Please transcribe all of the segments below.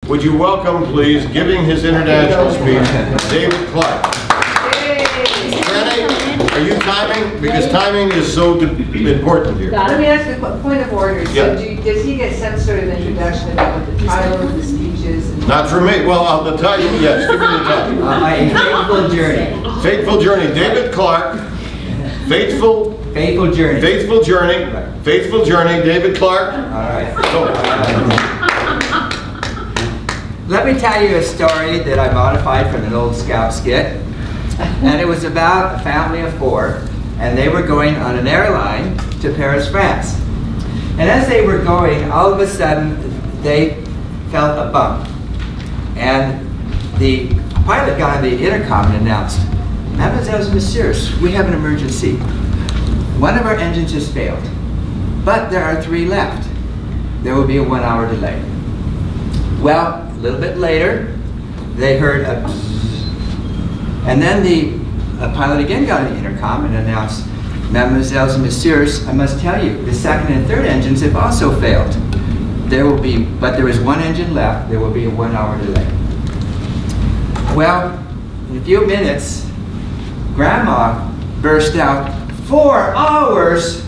Would you welcome, please, giving his international speech, David Clark. Jenny, are you timing? Because timing is so important here. Let me ask you a point of order. So Yeah. does he get some sort of introduction about what the title of the speech is? Not for me. Well, the title, yes, give me the title. A Faithful Journey. Faithful Journey, David Clark. Faithful Journey. Faithful Journey. Faithful Journey, David Clark. All right. So, Let me tell you a story that I modified from an old Scout skit. And it was about a family of 4, and they were going on an airline to Paris, France. And as they were going, all of a sudden, they felt a bump. And the pilot got on the intercom and announced, "Mademoiselles and messieurs, we have an emergency. One of our engines has failed, but there are 3 left. There will be a 1-hour delay." Well, a little bit later, they heard a bzzz. And then the pilot again got on the intercom and announced, "Mademoiselles and messieurs, I must tell you, the 2nd and 3rd engines have also failed. But there is 1 engine left. There will be a 1-hour delay." Well, in a few minutes, Grandma burst out, "4 hours?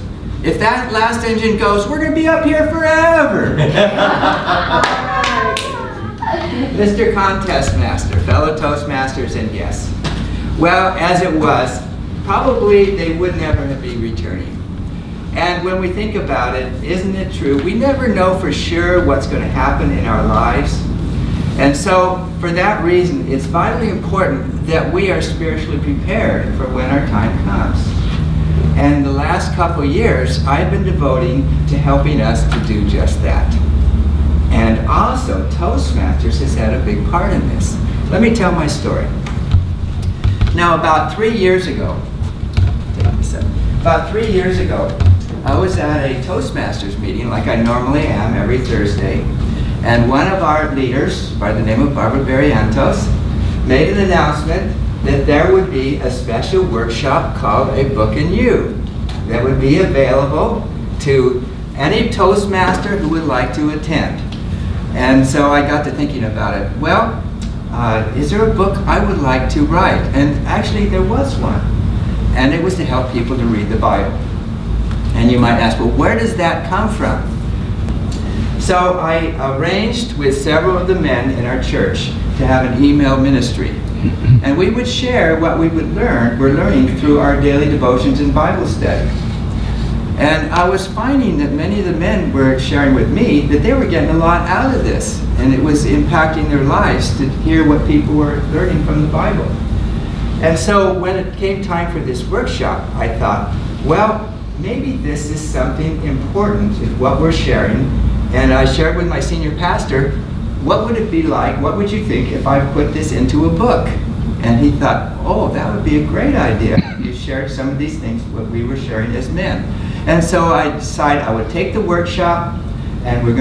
If that last engine goes, we're going to be up here forever." Mr. Contest Master, fellow Toastmasters, and yes. Well, as it was, probably they would never be returning. And when we think about it, isn't it true? We never know for sure what's going to happen in our lives. And so, for that reason, it's vitally important that we are spiritually prepared for when our time comes. And the last couple years, I've been devoting to helping us to do just that. And also, Toastmasters has had a big part in this. Let me tell my story. Now, about 3 years ago, I was at a Toastmasters meeting, like I normally am every Thursday, and one of our leaders, by the name of Barbara Barrientos, made an announcement that there would be a special workshop called A Book in You that would be available to any Toastmaster who would like to attend. And so I got to thinking about it. Well, is there a book I would like to write? And actually there was one. And it was to help people to read the Bible. And you might ask, well, where does that come from? So I arranged with several of the men in our church to have an email ministry. And we would share what we're learning through our daily devotions and Bible study. And I was finding that many of the men were sharing with me that they were getting a lot out of this. And it was impacting their lives to hear what people were learning from the Bible. And so when it came time for this workshop, I thought, well, maybe this is something important in what we're sharing. And I shared with my senior pastor, what would it be like, what would you think if I put this into a book? And he thought, oh, that would be a great idea. You shared some of these things, what we were sharing as men. And so I decided I would take the workshop and I'm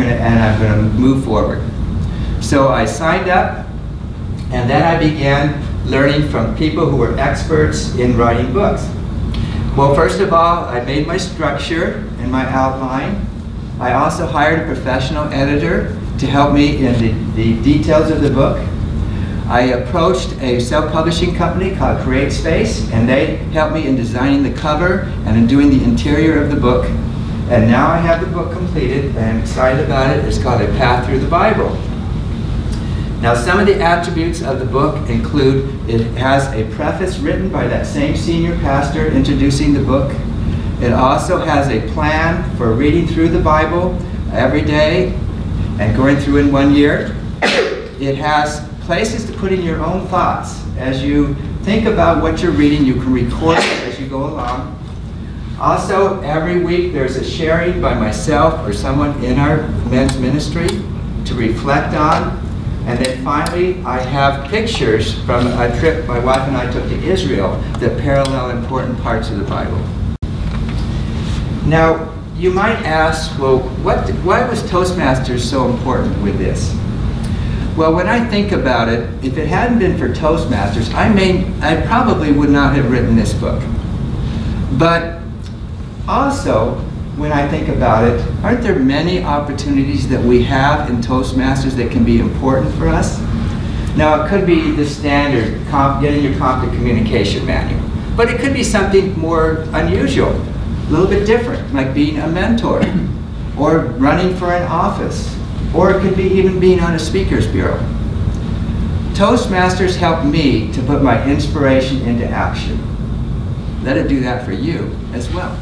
going to move forward. So I signed up, and then I began learning from people who were experts in writing books. Well, first of all, I made my structure and my outline. I also hired a professional editor to help me in the details of the book. I approached a self-publishing company called Create Space, and they helped me in designing the cover and in doing the interior of the book. And now I have the book completed, and I'm excited about it. It's called A Path Through the Bible. Now, some of the attributes of the book include, it has a preface written by that same senior pastor introducing the book. It also has a plan for reading through the Bible every day and going through in 1 year. It has places to put in your own thoughts. As you think about what you're reading, you can record it as you go along. Also, every week there's a sharing by myself or someone in our men's ministry to reflect on. And then finally, I have pictures from a trip my wife and I took to Israel that parallel important parts of the Bible. Now, you might ask, well, why was Toastmasters so important with this? Well, when I think about it, if it hadn't been for Toastmasters, I probably would not have written this book. But also, when I think about it, aren't there many opportunities that we have in Toastmasters that can be important for us? Now, it could be the standard, getting your conflict communication manual. But it could be something more unusual, a little bit different, like being a mentor, or running for an office, or it could be even being on a speaker's bureau. Toastmasters helped me to put my inspiration into action. Let it do that for you as well.